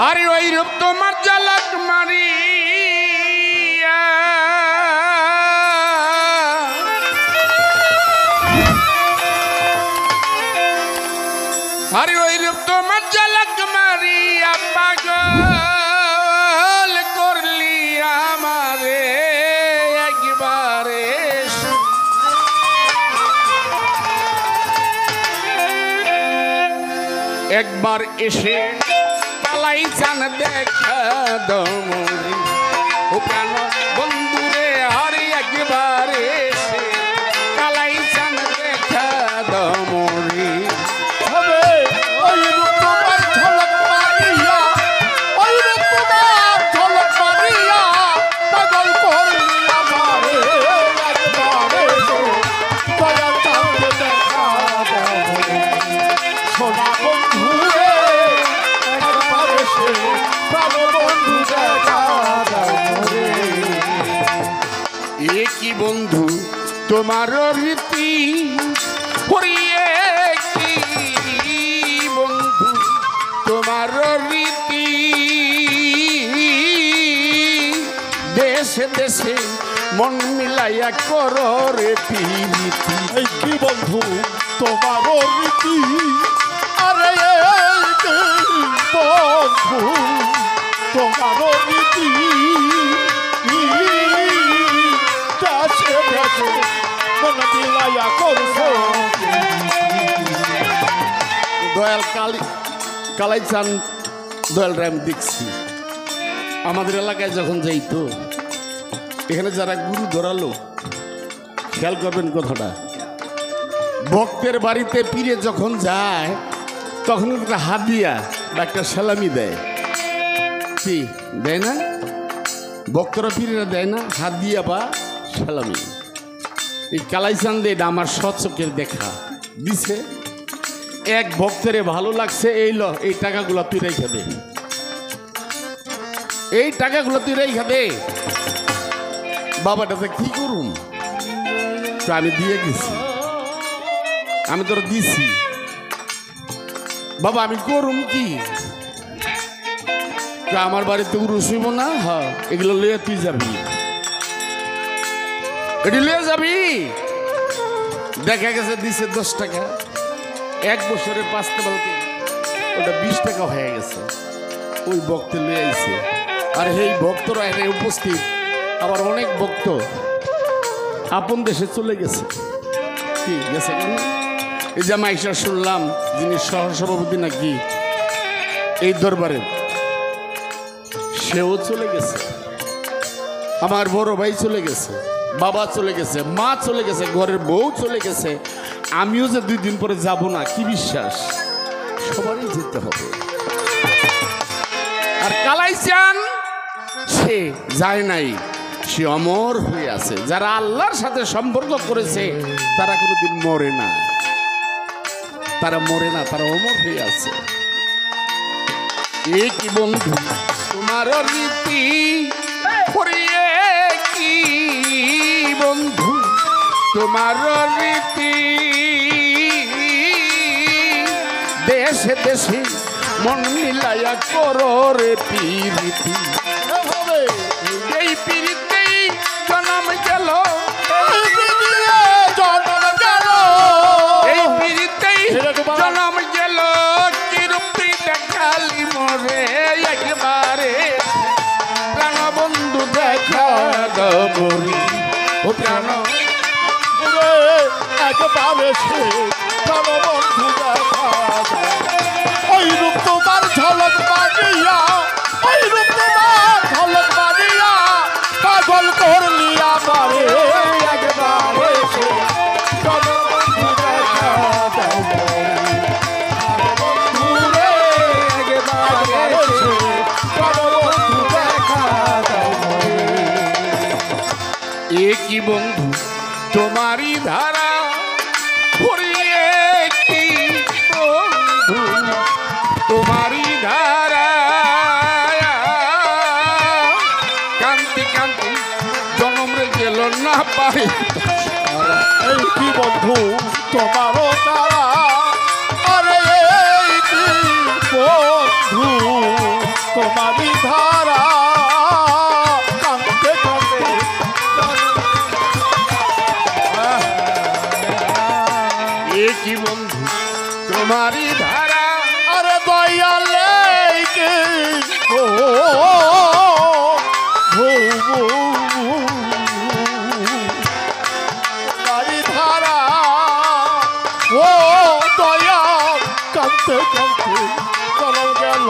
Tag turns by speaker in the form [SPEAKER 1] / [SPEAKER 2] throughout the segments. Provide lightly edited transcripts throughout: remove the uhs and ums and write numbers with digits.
[SPEAKER 1] আরে ওই রূপ তোমার ঝলক মারিয়া আরে ওই রূপ তোমার ঝলক মারিয়া পাগল করলি আমারে একবারে একবার এসে কালাই চান দেখা দমরি ও প্রাণ বন্ধুরে হরি একবার এসে কালাই চান দেখা দমরি
[SPEAKER 2] হবে ওই রূপ তোমার ঝলক মারিয়া ওই রূপ তোমার ঝলক মারিয়া পাগল করলি আমারে একবারে দয়াল চাঁদ দেখা দমরি সোনা বন্ধু রে একবার এসে প্রাণ বন্ধু দেখা দমরি
[SPEAKER 1] এ কি বন্ধু তোমার রীতি হরিয়ে কি বন্ধু তোমার রীতি দেশে দেশে মন মিলাইয়া করো রে প্রীতি
[SPEAKER 2] এই কি বন্ধু তোমার রীতি আরে এই কি বন্ধু তোমার রীতি দেশে দেশে মন মিলাইয়া করছো
[SPEAKER 1] দয়াল কালাই চান দয়াল রাম দেখছি আমাদের এলাকায় যখন যাইতো এখানে যারা গুরু ধরালো খেয়াল করবেন কথাটা ভক্তের বাড়িতে পীরে যখন যায় তখন একটা হাদিয়া বা একটা সালামি দেয় কি দেয় না ভক্তরা পীরেরা দেয় না হাদিয়া বা সালামি এই কালাই চাঁদ এটা আমার সচকের দেখা দিছে এক ভক্তের ভালো লাগছে এই টাকাগুলো তুই রেখে দে এই টাকাগুলো তুই রেখে দে বাবাটাতে কি করুন তো আমি দিয়ে গেছি আমি তোর দিছি বাবা আমি করুম কি আমার বাড়িতে উরুস হইব না হ্যাঁ এগুলো লইয়া তুই যাবি এটি লইয়া যাবি দেখা গেছে দিছে 10 টাকা এক বছরে 5টা বলতে ওটা 20 টাকা হয়ে গেছে ওই ভক্তে লয়ে আইছে আর এই ভক্তরা এখানে উপস্থিত আবার অনেক ভক্ত আপন দেশে চলে গেছে কি গেছে কেন এই যে মাইশা শুনলাম যিনি সহসভাপতি নাকি এই দরবারে সেও চলে গেছে আমার বড় ভাই চলে গেছে বাবা চলে গেছে মা চলে গেছে ঘরের বউ চলে গেছে আমিও যে 2 দিন পরে যাব না কি বিশ্বাস সবারই যেতে হবে আর কালাই চান সে যায় নাই সে অমর হয়ে আছে যারা আল্লাহর সাথে সম্পর্ক করেছে তারা কোনোদিন মরে না তারা মরে না তারা অমর হয়ে আছে এ কি বন্ধু তোমার রীতি হরিয়ে কি বন্ধু তোমার রীতি দেশে দেশে মন মিলাইয়া করো রে প্রীতি এই প্রীতি জনম গেল এই প্রীতি জনম গেল কি রূপি দেখালি মরে একবারে প্রাণ বন্ধু দেখা দমরি ও প্রাণ
[SPEAKER 2] একবারে সে প্রাণ বন্ধু দেখা ওই রূপ তোমার ঝলক মারিয়া ওই রূপ তোমার ঝলক মারিয়া পাগল করলি আমারে একবারে সে প্রাণ বন্ধু দেখা বন্ধুরে একবারে সে প্রাণ বন্ধু দেখা
[SPEAKER 1] এ কি বন্ধু তোমারই ধারা হরিয়ে কি বন্ধু তোমারই ধারা কান্তি কান্তি জনম রে গেল না পাই
[SPEAKER 2] এই কি বন্ধু তোমারও তারা আরে এই কি বন্ধু তোমারই ধারা কাঁদতে কাঁদতে
[SPEAKER 1] এ কি বন্ধু তোমারই ধারা
[SPEAKER 2] আরে দয়ালে কে ও তোমারই ধারা ও দয়াল কাঁদতে কাঁদতে চলো গেল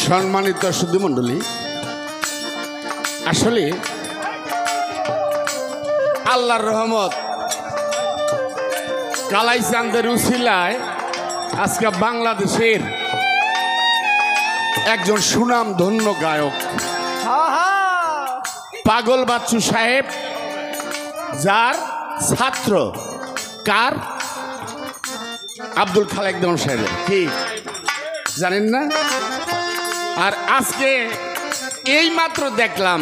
[SPEAKER 1] সম্মানিত সুধী মণ্ডলী, আসলে আল্লাহর রহমত কালাই চাঁদের উসিলায় আজকে বাংলাদেশের একজন সুনাম ধন্য গায়ক পাগল বাচ্চু সাহেব, যার ছাত্র কার আব্দুল খালেক দেওয়ান সাহেবের, কি জানেন না? আর আজকে এই মাত্র দেখলাম,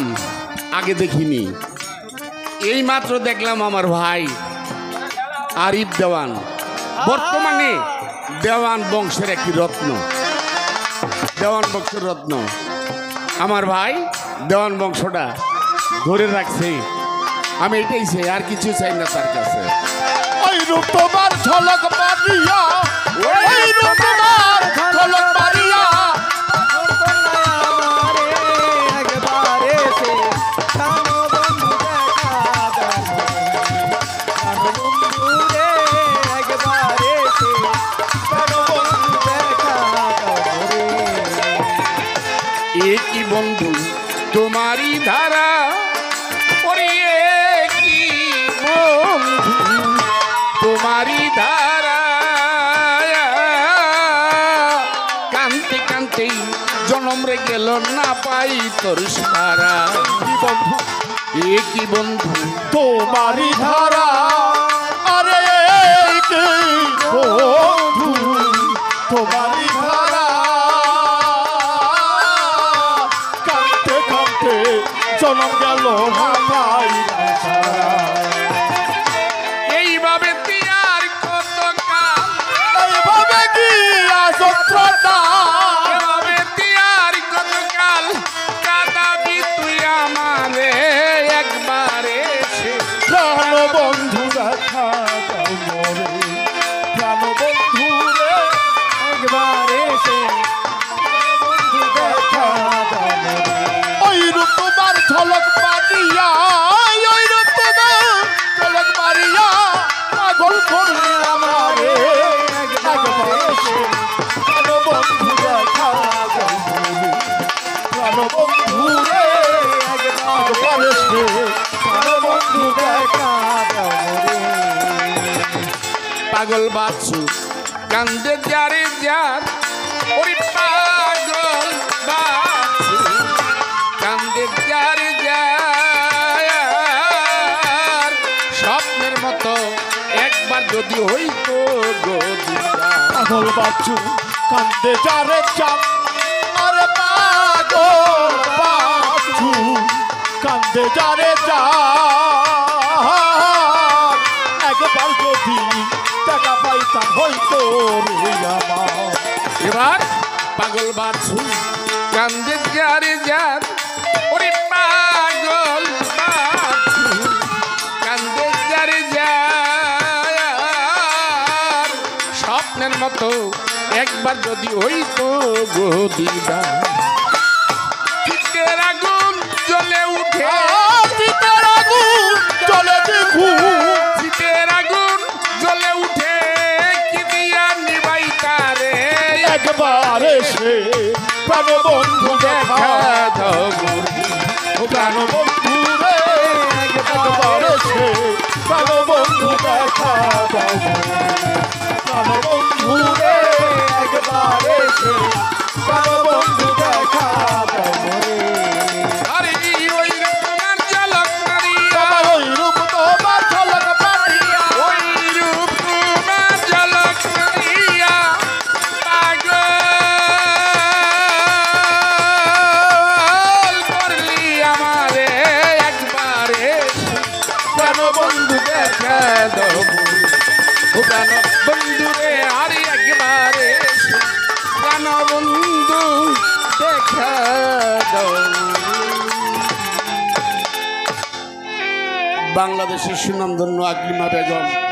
[SPEAKER 1] আগে দেখিনি, এই মাত্র দেখলাম আমার ভাই আরিফ দেওয়ান বর্তমানে দেওয়ান বংশের একটি রত্ন, দেওয়ান বংশের রত্ন। আমার ভাই দেওয়ান বংশটা ধরে রাখছে, আমি এটাই চাই, আর কিছু চাই না তার কাছে।
[SPEAKER 2] ওই রূপ তোমার ঝলক মারিয়া, ওই রূপ তোমার ঝলক মারিয়া
[SPEAKER 1] কি বন্ধু তোমারই ধারা, ওরে কি বন্ধু তোমারই ধারা, কান্তে কান্তেই জনম রে গেল না পাই তোর সারা।
[SPEAKER 2] কি বন্ধু
[SPEAKER 1] এ কি বন্ধু
[SPEAKER 2] তোমারই ধারা, আরে কি বন্ধু তোমারই ধারা কাঁদতে কাঁদতে জনম গেল ভাই
[SPEAKER 1] এইভাবে তিয়ার কত কাল,
[SPEAKER 2] এইভাবে কি আযন্ত্রণা
[SPEAKER 1] এভাবে তিয়ার কত কাল কাঁদাবি তুই আমারে একবারে সে।
[SPEAKER 2] প্রাণ বন্ধু দেখা দাও মোরে, প্রাণ বন্ধু রে একবার এসে বন্ধু দেখা দাও মোরে। ওই রূপ তোমার ঝলক মারিয়া, ওই রূপ তোমার ঝলক মারিয়া পাগল করলে আমারে একবার এসে প্রাণ বন্ধু দেখা দাও মোরে, প্রাণ বন্ধু রে একবার এসে বন্ধু দেখা দাও মোরে।
[SPEAKER 1] পাগল বাচ্চু কান্দে যারে যার, ওরে পাগল বাচ্চু কান্দে যারে যার, স্বপ্নের মতো একবার যদি হইতো গদিদার।
[SPEAKER 2] পাগল বাচ্চু কান্দে যারে চাপ, আরে পাগল বাচ্চু কান্দে যারে চাপ, একবার যদি টাকা পাইতাম হইতো রে আমার।
[SPEAKER 1] এবার পাগল বাচ্চু কান্দে যারে যার, ওরে পাগল বাচ্চু কান্দে যারে যার, স্বপ্নের মতো একবার যদি হইতো গদিদার। চিতের আগুন জ্বলে উঠে,
[SPEAKER 2] চিতের আগুন জ্বলে দেখু,
[SPEAKER 1] চিতের আগুন জ্বলে উঠে, কি দিয়া নিবাই তারে
[SPEAKER 2] একবার এসে প্রাণ বন্ধু দেখা
[SPEAKER 1] দাও মোরে।
[SPEAKER 2] ও প্রাণ বন্ধু রে একবার এসে প্রাণ বন্ধু দেখা দাও মোরে, প্রাণ বন্ধু রে একবার এসে প্রাণ বন্ধু দেখা দাও মোরে।
[SPEAKER 1] আরে ওই তোমার ঝলক মারিয়া,
[SPEAKER 2] ওই রূপ তোমার ঝলক মারিয়া,
[SPEAKER 1] ওই রূপ তোমার ঝলক মারিয়া, পাগল করলি আমারে একবারে, প্রাণ বন্ধু দেখা দাও মোরে। ও প্রাণ বন্ধু রে আর একবারে বাংলাদেশের সুনামধন্য আকলিমা বেগম